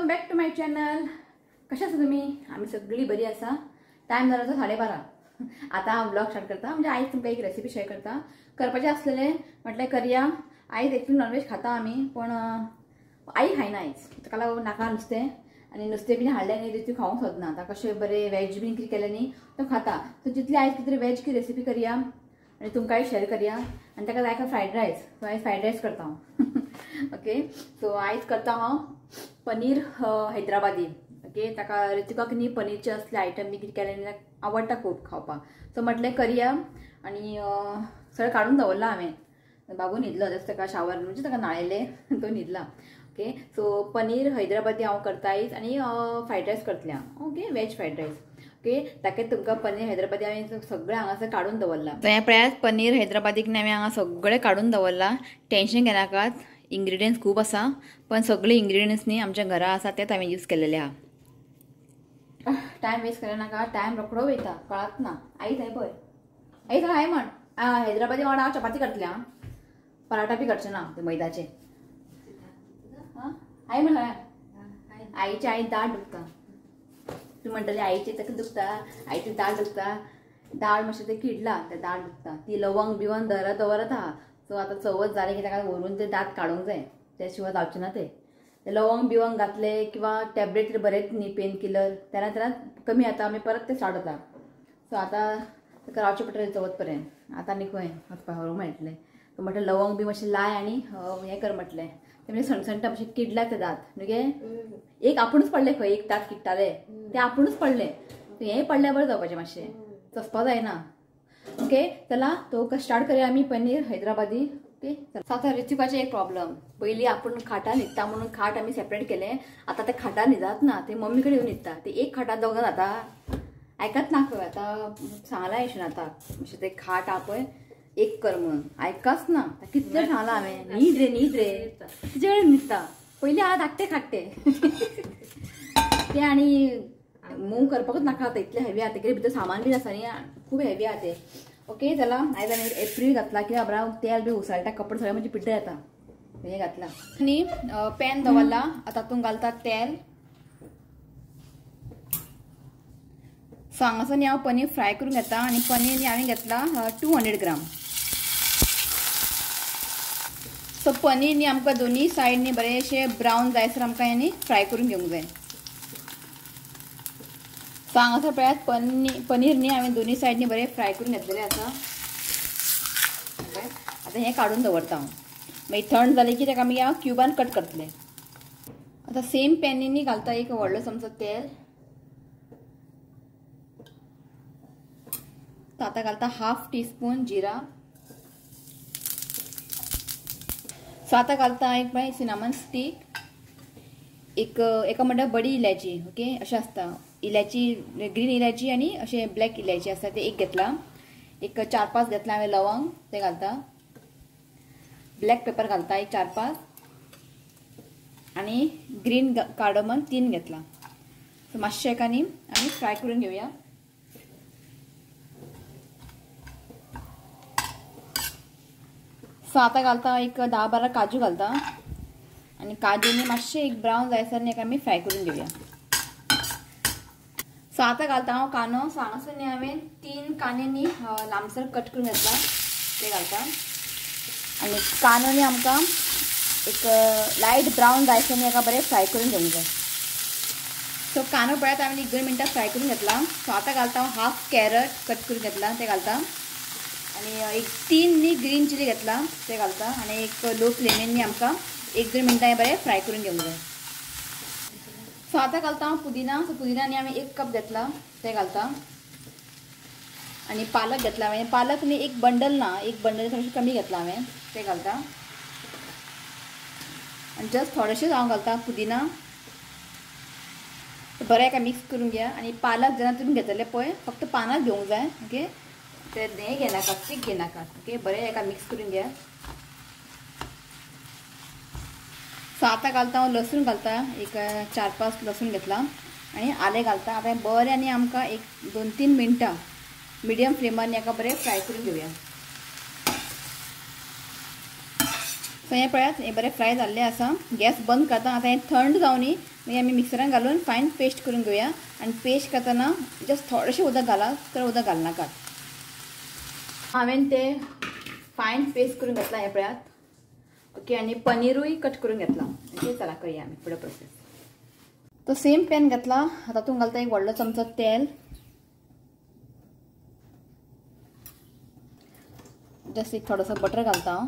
Welcome back to my channel. कशा आसा तुम्ही? आम्ही सगळी बरी आसा. टाइम झाला 12:30. आता हा व्लॉग स्टार्ट करता. म्हणजे आईच तुमकां एक रेसिपी शेअर करता. करपाचें आसलेलें म्हटलें करूया. आईज एक्चुअली नॉनव्हेज खाता आमी, पण आई खायना आयज. ताका लागून नाका नुस्तें, आनी नुस्तें बीन हाडलें न्ही ती खावंक सोदना. ताका कशें बरें वेज बीन कितें केलें न्ही तो खाता. सो चिंतलें आयज कितें वेज की रेसिपी करूया आनी तुमकांय शेअर करूया. आनी ताका जाय फ्रायड रायस. सो आयज फ्रायड रायस करता हांव. ओके, सो आयज करता हांव पनीर हैदराबादी. ओके, ताका ऋतिकाक न्ही पनीरचे असले आयटम बी कितें केलें आवडटा खूब खावपाक. सो म्हटलें करूया. आनी सगळें काडून दवरला हांवें. बाबू न्हिदलो, जस्ट ताका शावर म्हणजे ताका न्हाळयलें तो न्हिदला. ओके, सो पनीर हैदराबादी हांव करता आयज आनी फ्रायड रायस करतलें हांव. Okay, veg fried rice. Okay, ताका तुमकां पनीर हैदराबादी हांवें सगळें हांगासर काडून दवरला. त्या पळयात पनीर हैदराबादीक हांवें हांगा सगळें काडून दवरला. टेन्शन घेनाकात, इंग्रिडियंट्स खूब आसा, पण सगळे इंग्रिडियंट्स न्ही आमच्या घरा आसा तेच हांवें यूज केलेले आहा. टायम वेस्ट करनाका, टायम रोखडो वयता, कळत ना. आई थंय पळय, आई थंय हाय म्हण. हैदराबादी वांगडा हांव चपाती करतलें हां, पराठा बी करचें ना ते मैदाचे. हाय म्हण. आईची आई दाट दुखता. तूं म्हणटली आईची ताका दुखता, आईची दाट दुखता. दाळ मातशें ते किडला, ते दाट दुखता. ती लवंग बिवंग दवरत आहा. सो आतां चवथ जालें की ताका व्हरून ते दात काडूंक जाय, त्या शिवाय जावचें ना ते. लवंग बिवंग घातले किंवा टॅबलेट बरेच न्ही पेन किलर, तेन्ना कमी जाता. आमी परत ते स्टार्ट जाता. सो आतां ताका रावचें पडटलें चवथ पर्यंत. आतां आनी खंय वचपाक व्हरूंक मेळटलें. तो म्हटलें लवंग बी मातशें लाय आनी हें कर म्हटलें. ते म्हणजे सणसणटा मातशें किडला ते दात न्हू. एक आपुणूच पडलें खंय, एक दात किडटाले ते आपुणूच पडलें. हेंय पडल्यार बरें जावपाचें, मातशें चसपा जायना. ओके, चला तो स्टार्ट करूया आमी पनीर हैदराबादी. ओके, आतां ऋतिकाचें एक प्रॉब्लम. पयलीं आपूण खाटा न्हिदता म्हणून खाट आमी सेपरेट केलें. आतां ते खाटार न्हिदत ना, ते मम्मी कडेन येवन न्हिदता. ते एक खाटार दोगां जाता, आयकत ना खंय. आतां सांगलां येशून आतां मातशें ते खाट आहा पळय एक कर म्हणून, आयकच ना. कितलें सांगलां हांवें, न्हीद रे न्हीद रे, तुजे कडेन न्हिदता. पयलीं आहा धाकटे खाट्टे ते आनी मूव करपाकूच नाका. आतां इतलें हेवी आहा, तेगे भितर सामान बीन आसा न्ही, खूब हेवी आहा ते. ओके, चला आयज आमी एप्रील घातला की बाबा तेल बी उसाळटा, कपडे सगळे म्हणजे पिड्डे येता. हें घातला आनी पॅन दवरला. तातूंत घालता तेल. सो हांगासर न्ही हांव पनीर फ्राय करून घेता. आनी पनीर न्ही हांवें घेतला 200 ग्राम. सो पनीर न्ही आमकां दोनी सायड न्ही बरेंशें ब्रावन जायसर आमकां हें न्ही फ्राय करून घेवंक जाय. सो हांगासर पळयात पनीर न्ही हांवें दोनी सायड न्ही बरें फ्राय करून घेतलेलें आसा. आतां हें काडून दवरता हांव. मागीर थंड जालें की ताका आमी हांव क्युबान कट करतलें. आतां सेम पॅनीन न्ही घालता एक व्हडलो चमचो तेल. आतां घालता 1/2 टीस्पून जिरा. सो आतां घालता एक पळय सिनामन स्टीक. एका म्हणटा बडी इलायची. ओके, अशें आसता इलायची, ग्रीन इलायची आनी अशें ब्लॅक इलायची आसता ते एक घेतला. एक 4-5 घेतला हांवें लवंग, ते घालता. ब्लॅक पेपर घालता एक 4-5 आनी ग्रीन कार्डमम 3 घेतला. सो मातशें एका न्ही आमी फ्राय करून घेवया. सो आतां घालता एक 10-12 काजू घालता. आनी काजू न्ही मातशें एक ब्रावन जायसर न्ही आमी फ्राय करून घेवया. सो आतां घालता हांव कांदो. सो हांगासर न्ही हांवें 3 कांदे न्ही लांबसर कट करून घेतला, ते घालता. आनी कांदो न्ही आमकां एक लायट ब्रावन जायसर न्ही एका बरें फ्राय करून घेवंक जाय. सो कांदो पळयात हांवें 1-2 मिनटां फ्राय करून घेतला. सो आतां घालता हांव 1/2 कॅरट कट करून घेतला, ते घालता. आनी एक 3 न्ही ग्रीन चिली घेतला, ते घालता. आनी एक लो फ्लेमीन न्ही आमकां 1-2 मिनटां हें बरें फ्राय करून घेवंक जाय. सो आतां घालता हांव पुदिना. सो पुदिना न्ही हांवें 1 कप घेतला, ते घालता. आनी पालक घेतला हांवें. पालक न्ही एक बंडल ना, एक बंडल थोडेशें कमी घेतला हांवें, ते घालता. आनी जस्ट थोडेशेंच हांव घालता पुदिना. बरें एका मिक्स करून घ्या. आनी पालक जेन्ना तुमी घेतले पळय फक्त पानांच घेवंक जाय. ओके, ते हें घेनाकात, चीक घेनाकात. ओके, बरें एका मिक्स करून घ्या. सो आतां घालता हांव लसूण घालता. एक 4-5 लसूण घेतला आनी आलें घालता. आतां बरें आनी आमकां एक 2-3 मिनटां मिडियम फ्लेमार न्ही एका बरें फ्राय करून घेवया. सो हे पळयात हे बरें फ्राय जाल्लें आसा. गॅस बंद करता. आतां हें थंड जावनी मागीर आमी मिक्सरान घालून फायन पेस्ट करून घेवया. आनी पेस्ट करतना जस्ट थोडेंशें उदक घालात, तर उदक घालनाकात. हांवें तें फायन पेस्ट करून घेतला हे पळयात. ओके. आनी पनीरूय कट करून घेतला. ओके. चला करूया आमी फुडें प्रोसेस. तो सेम पॅन घेतला. तातूंत घालता एक व्हडलो चमचो तेल. जस्ट एक थोडोसो बटर घालता हांव.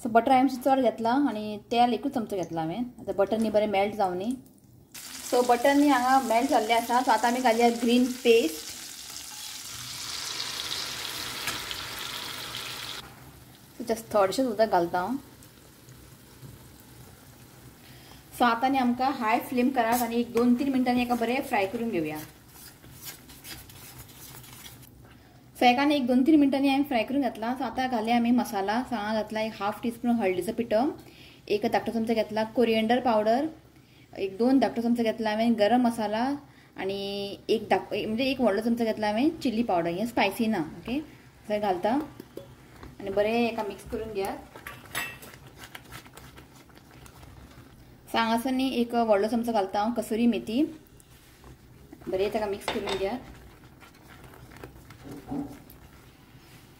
सो बटर हांवें चड घेतला आनी तेल एकूच चमचो घेतला हांवें. आतां बटर न्ही बरें मेल्ट जावनी. सो बटर न्ही हांगा मेल्ट जाल्लें आसा. सो आतां आमी घालया ग्रीन पेस्ट. सो जस्ट थोडेशेंच उदक घालता हांव. सो आतां न्ही आमकां हाय फ्लेम करात आनी एक 2-3 मिनटांनी एका बरें फ्राय करून घेवया. सो एकान एक 2-3 मिनटांनी हांवें फ्राय करून घातला. सो आतां घालया आमी मसाला. सो हांगा घातला एक हाफ टीस्पून हळदीचो पिठो, एक धाकटो चमचो घेतला कोरिएंडर पावडर, एक 2 धाकटो चमचो घेतला हांवें गरम मसाला आनी एक म्हणजे एक व्हडलो चमचो घेतला हांवें चिली पावडर. हें स्पायसी ना. ओके. सो घालता आनी बरें एका मिक्स करून घेयात. सो हांगासर न्ही एक व्हडलो चमचो घालता हांव कसुरी मेथी. बरें ताका मिक्स करून घेयात.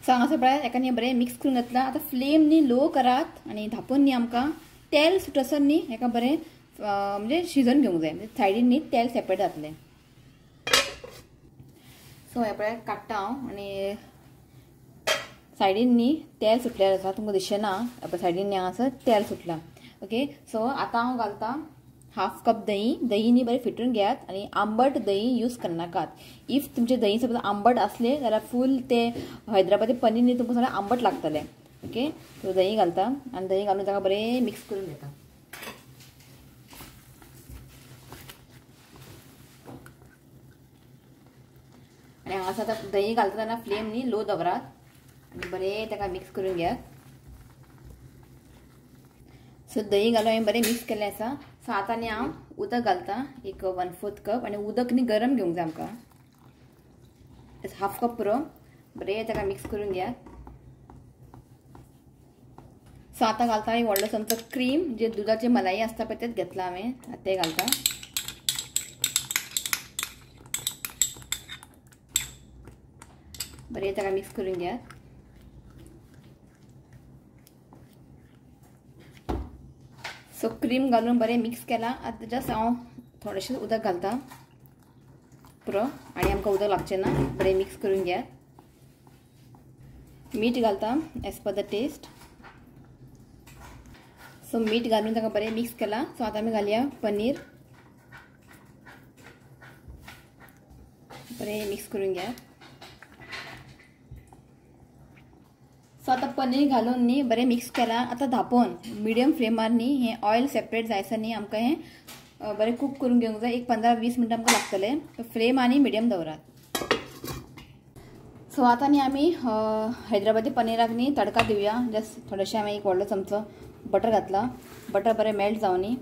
सो हांगासर पळयात एका न्ही बरें मिक्स करून घातला. आतां फ्लेम न्ही लो करात आनी धांपून न्ही आमकां तेल सुटसर न्ही हेका बरें म्हणजे शिजोवन घेवंक जाय. म्हणजे सायडीन न्ही तेल सेपरेट जातलें. सो हे पळयात काडटा हांव आनी सायडीन न्ही तेल सुटल्यार आसा. तुमकां दिसना सायडीन न्ही हांगासर तेल सुटला. ओके. सो आतां हांव घालता हाफ कप दही. दही न्ही बरें फिटून घेयात आनी आंबट दही यूज करनाकात. इफ तुमचे दही सपोज आंबट असले जाल्यार फूल ते हैदराबादी पनीर न्ही तुमकां सगळें आंबट लागतलें. ओके. सो दही घालता आनी दही घालून ताका बरें मिक्स करून घेता. आनी हांगासर आतां दही घालतना फ्लेम न्ही लो दवरात आनी बरें ताका मिक्स करून घेयात. सो दही घालून हांवें बरें मिक्स केल्लें आसा. सो आतां न्ही हांव उदक घालता एक 1/4 कप आनी उदक न्ही गरम घेवंक जाय आमकां. हाफ कप पुरो. बरें ताका मिक्स करून घेयात. सो आतां घालता एक व्हडलो चमचो क्रीम. जे दुधाची मलाई आसता पळय तेच घेतला हांवें. तें घालता. बरें ताका मिक्स करून घेयात. सो क्रीम घालून बरें मिक्स केला. आतां जस्ट हांव थोडेशें उदक घालता पुरो आनी आमकां उदक लागचें ना. बरें मिक्स करून घेयात. मीठ घालता as per the taste. So मीठ घालून ताका बरें मिक्स केला. सो आतां आमी घालया पनीर. बरें मिक्स करून घेयात. सो आतां पनीर घालून न्ही बरें मिक्स केला. आतां धांपोवन मिडियम फ्लेमार न्ही हें ऑयल सेपरेट जायसर न्ही आमकां हें बरें कूक करून घेवंक जाय. एक 15-20 मिनटां आमकां लागतलें. फ्लेम आनी मिडियम दवरात. सो आतां न्ही आमी हैदराबादी पनीराक न्ही तडका दिवया. जस्ट थोडेशें हांवें एक व्हडलो चमचो बटर घातला. बटर बरें मेल्ट जावनी.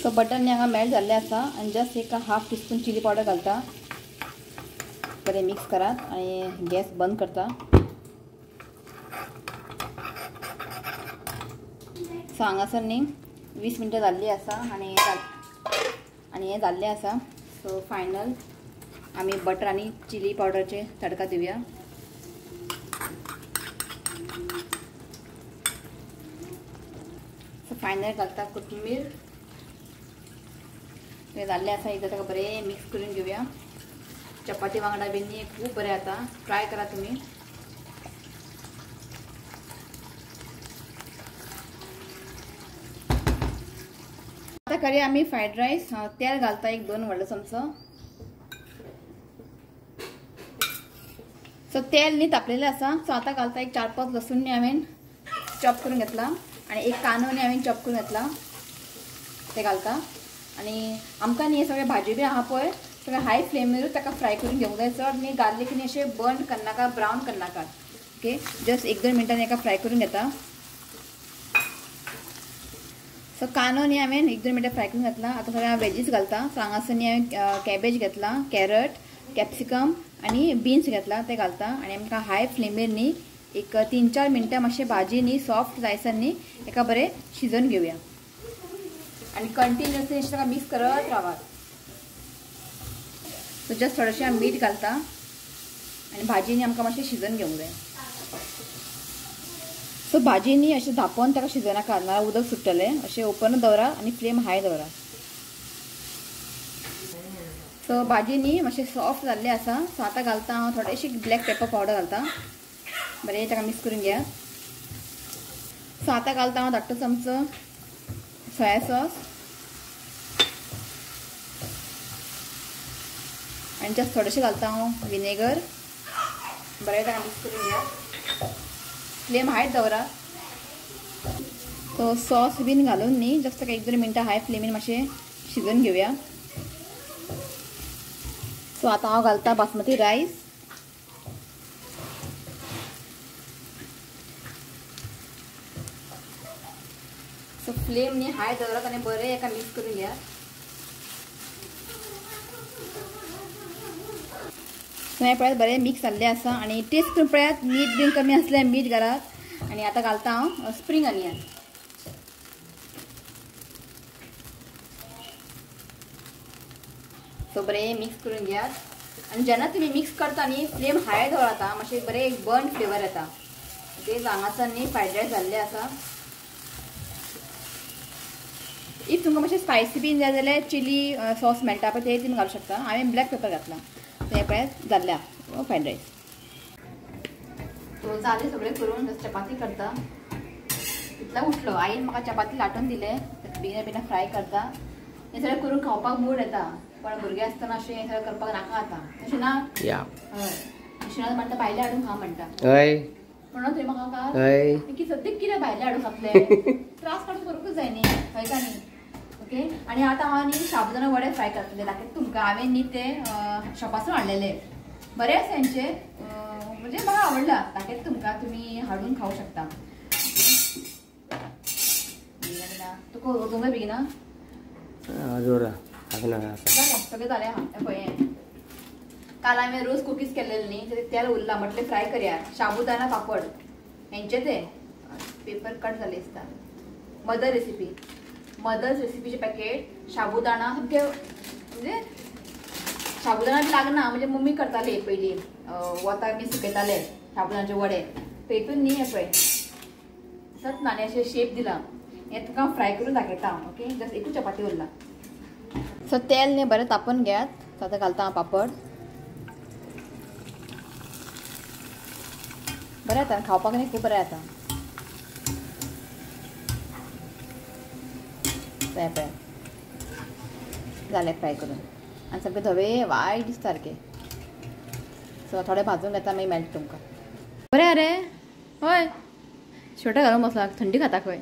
सो बटर न्ही हांगा मेल्ट जाल्लें आसा आनी जस्ट एक हाफ टीस्पून चिली पावडर घालता. बरें मिक्स करात आनी गॅस बंद करता. सो हांगासर न्ही 20 मिनटां जाल्लीं आसा आनी हें जाल्लें आसा. सो फायनल आमी बटर आनी चिली पावडरचे तडका दिवया. सो फायनल घालता कोथिंबीर. हें जाल्लें आसा. एकदां ताका बरें मिक्स करून घेवया. चपाती वांगडा बी न्ही खूब बरें जाता. ट्राय करा तुमी. आतां करूया आमी फ्रायड रायस. तेल घालता एक 2 व्हडलो चमचो. सो तेल न्ही तापलेलें आसा. सो आतां घालता एक 4-5 लसूण न्ही हांवें चॉप करून घेतला आनी एक कांदो न्ही हांवें चॉप करून घेतला. ते घालता आनी आमकां न्ही सगळें भाजी बी आहा पळय सगळें हाय फ्लेमीरूच ताका फ्राय करून घेवंक जाय. चड न्ही गार्लीक न्ही अशें बर्न करनाका, ब्रावन करनाकात. ओके. जस्ट 1-2 मिनटांनी एका फ्राय करून घेता. सो कांदो न्ही हांवें 1-2 मिनटां फ्राय करून घातला. आतां सगळें हांव वेजीस घालता. सो हांगासर न्ही हांवें कॅबेज घेतला, कॅरट कॅप्सिकम आणि बीन्स घेतला ते घालता आणि आमकां हाय फ्लेमीर न्ही एक 3-4 मिनटां मातशें भाजी न्ही सॉफ्ट जायसर न्ही एका बरें शिजोवन घेवया आणि कंटिन्युअसली ताका मिक्स करत रावात. सो जस्ट थोडेशें मीठ घालता आणि भाजी न्ही आमकां मातशें शिजोवन घेवंक जाय. सो भाजी न्ही अशें धांपोवन ताका शिजोवनाका नाल्यार उदक सुट्टलें. अशें ओपन दवरा आणि फ्लेम हाय दवरा. सो भाजी न्ही मातशें सॉफ्ट जाल्ली आसा. सो आतां घालता हांव थोडेशी ब्लॅक पेपर पावडर घालता. बरें ताका मिक्स करून घ्या. सो आतां घालता हांव धाकटो चमचो सोया सॉस आणि जस्ट थोडेशें घालता हांव विनेगर. बरें ताका मिक्स करून घ्या. फ्लेम हाय दवरा. तो सॉस बीन घालून न्ही जस्ट ताका 1-2 मिनटां हाय फ्लेमीन मातशें शिजोवन घेवया. सो आतां हांव घालता बासमती रायस. सो फ्लेम न्ही हाय दवरात आनी बरें एका मिक्स करून घ्या. सो हे पळयात बरें मिक्स जाल्लें आसा आणि टेस्ट करून पळयात. मीठ बीन कमी आसल्यार मीठ घालात. आणि आता घालता हांव स्प्रिंग अनियन. सो बरें मिक्स करून घेयात. आणि जेन्ना तुमी मिक्स करता न्ही फ्लेम हाय दवराता मातशें बरें एक बर्न फ्लेवर येता. ते हांगासर न्ही फ्रायड रायस जाल्लें आसा. इफ तुमकां मातशें स्पायसी बीन जाय जाल्यार चिली सॉस मेळटा पळय ते तुमी घालूं शकता. हांवें ब्लॅक पेपर घातला. ते पळयात जाल्ल्या फ्रायड रायस. सो जालें सगळें करून चपाती करता. इतलो उठलो आईन म्हाका चपाती लाटून दिले. बिना फ्राय करता. हे सगळें करून खावपाक मूड येता. पण भुरगे आसतना अशें हे सगळें करपाक नाका आतां. तशें ना हय विश्वनाथ म्हणटा भायले हाडून खा म्हणटा. म्हणून तुवें म्हाका की सद्याक कितें भायले हाडून खातले. त्रास काडून करूंकच जाय न्ही कळटा न्ही. ओके. आणि आतां हांव न्ही शाबुदाना वडे फ्राय करतले. दाखयता तुमकां. हांवें न्ही ते शॉपासून हाडलेले. बरे आसा हेंचे. म्हणजे म्हाका आवडला. दाखयता तुमकां. तुमी हाडून खावं शकता. तुका वचोंक बेगिना सगळें जालें हा पळय. काल हांवें रोज कुकीज केलेले न्ही तेल उरला म्हटलें फ्राय करया. शाबुदाना पापड हेंचे ते पेपर कट जाले दिसता. Mother's रेसिपीचे packet. शाबुदाना सामके म्हणजे शाबुदाना लागना म्हणजे मम्मी करताली पयलीं. वताक बी सुकयताले शाबुदानाचे वडे. पेतून न्ही हे पळय सत नाणी अशें शेप दिला. हे तुका फ्राय करून दाखयता हांव. ओके. जस्ट एकूच चपाती उरला. सो तेल न्ही बरें तापोवन घेयात. सो आतां घालता हांव पापड. बरें येता खावपाक न्ही खूब बरें येता. हे पळय जालें फ्राय करून. आनी सामके धवे वायट दिसता सारके. सो थोडे भाजून घेता मागीर मेळटा तुमकां. बरें रे. हय शेवटे घालून बसला. थंडी खाता खंय.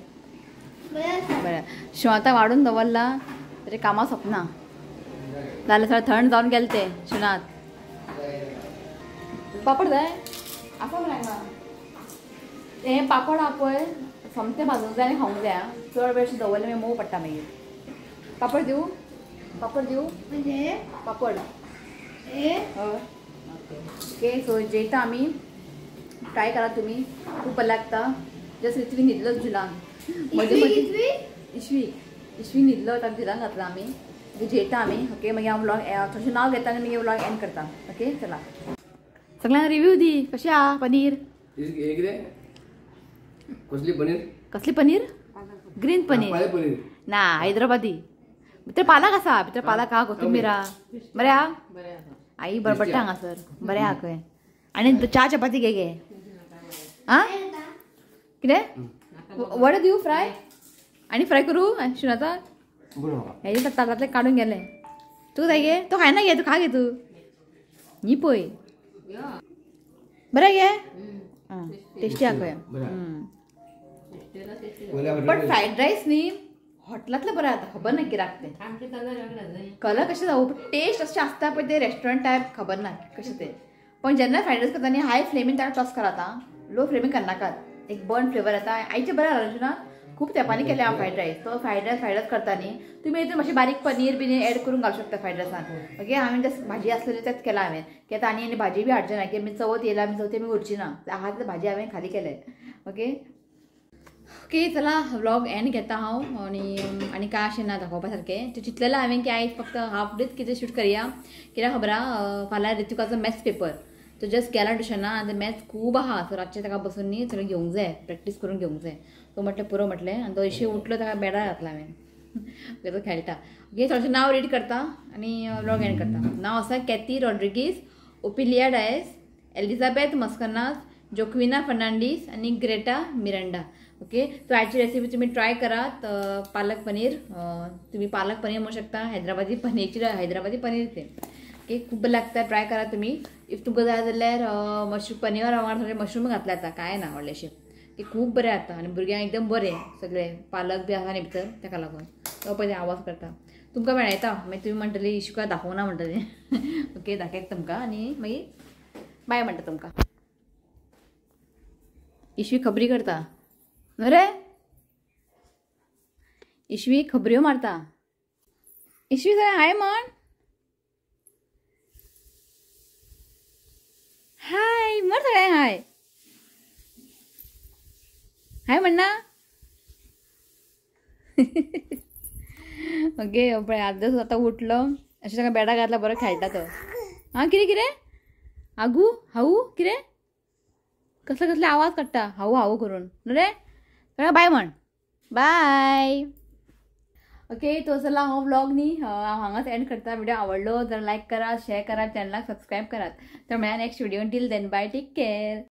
बरें शिवांताक वाडून दवरला तरी कामां सोंपना. जाल्यार थोडे थंड जावन गेले ते शिवनाथ. पापड जाय आसा मरे हांगा. हे पापड आहा पळय सोमते भाजूंक जाय आनी खावंक जाय. चड वेळ अशें दवरलें मागीर मोव पडटा मागीर. पापड दिवं पापड. हय ओके. सो जेयता आमी. ट्राय करा तुमी. खूब बरें लागता. जस्ट इतवी न्हिदलो झुलान. इश्वी न्हिदलो ताका झुलान घातला आमी. जेयता आमी. ओके. मागीर हांव व्लॉग थोडेशें नांव घेता आनी मागीर व्लॉग एंड करता. ओके. चला सगळ्यांक रिव्यू दी. कशें आहा पनीर. कसली पनीर. ग्रीन पनीर ना हैदराबादी. भितर पालक आसा. भितर पालक आहा कोथिंबीर आहा. बरें आहा. आई बरबट्टा हांगासर बरें आहा खंय. आनी च्या चपाती घे आं कितें वडे दिवं फ्राय आनी फ्राय करूं शिवनाथा. हेजे ताटांतले काडून गेले. तुका जाय गे. तो खायना गे. तू खा गे. तू न्ही पळय बरें गे. टेस्टी आहा खंय. बट फ्रायड रायस न्ही हॉटेलांतलें बरें जाता. खबर ना कित्याक तें. कलर कशें जावं टेस्ट अशें आसता पळय ते रेस्टॉरंट टायप खबर ना कशें तें. पण जेन्ना फ्रायड रायस करता न्ही हाय फ्लेमीन ताका टॉस करात. लो फ्लेमीन करनाकात. एक बर्न फ्लेवर येता. आईचे बरें जालें ना खूप तेंपानी केले हांव फ्रायड रायस. तो फ्रायड रायस करता न्ही तुमी हितून मातशें बारीक पनीर बिनीर एड करून घालूं शकता फ्रायड रायसान. ओके हांवें जस्ट भाजी आसलेली तेच केला हांवें कित्याक आनी भाजी बी हाडची ना की आमी चवथ येयला आमी चवथी आमी उरची ना आहा ती भाजी हांवें खाली केले. ओके ओके चला व्लॉग एंड घेता हांव आनी काय अशें ना दाखोवपा सारकें. ते चिंतलेलें हांवें की आयज फक्त हाफ डेच कितें शूट करया कित्याक खबर आहा फाल्यां रितुकाचो मॅथ्स पेपर तो जस्ट गेला ट्युशना आनी मॅथ्स खूब आहा सो रातचें ताका बसून न्ही सगळें घेवंक जाय प्रॅक्टीस करून घेवंक जाय. तो म्हटलें पुरो म्हटलें आनी तो अशी उठलो ताका बेडार घातला हांवें तो खेळटा. ओके थोडेंशें नांव रीड करता आनी व्लॉग एंड करता. नांव आसा कॅथी रॉड्रिगीस, ओपिलिया डायस, एलिझाबेथ मस्कनास, जोक्विना फर्नांडीस आनी ग्रेटा मिरांडा. ओके सो आयची रेसिपी तुम्ही ट्राय करात. पालक पनीर तुम्ही पालक पनीर म्हणू शकता हैदराबादी पनीरची हैदराबादी पनीर ते ओके खूब लागता ट्राय करा तुम्ही. इफ तुमकां जाय जाल्यार मशरूम पनीर वांगडा थोडे मशरूम घातले जाता काय ना व्हडलेशें ते खूब बरें जाता आनी भुरग्यांक एकदम बरें सगळें पालक बी आसा न्ही भितर ताका लागून. तो पळय आवाज करता तुमकां मेळयता मागीर तुमी म्हणटली इश्का दाखोवना म्हणटलें. ओके दाखयता तुमकां आनी मागीर बाय म्हणटा तुमकां. इश्वी खबरी करता न्हू रे इश्वी खबऱ्यो मारता. इश्वी जाय हाय म्हण हाय म्हण सगळ्यांक हाय हाय म्हण ना. ओके पळय आजच आतां उठलो अशें ताका बेडा घातला बरो खेळटा तो. आं कितें कितें आगू हाऊ कितें कसले कसले आवाज काडटा हाऊ हाऊ करून न्हू रे. बाय म्हण बाय. ओके तो चला हो व्लॉग न्ही हांव हांगाच एंड करता. व्हिडिओ आवडलो जर लायक करा शेअर करा चॅनलाक सबस्क्राईब करात. तर मेळया next video till then bye take care.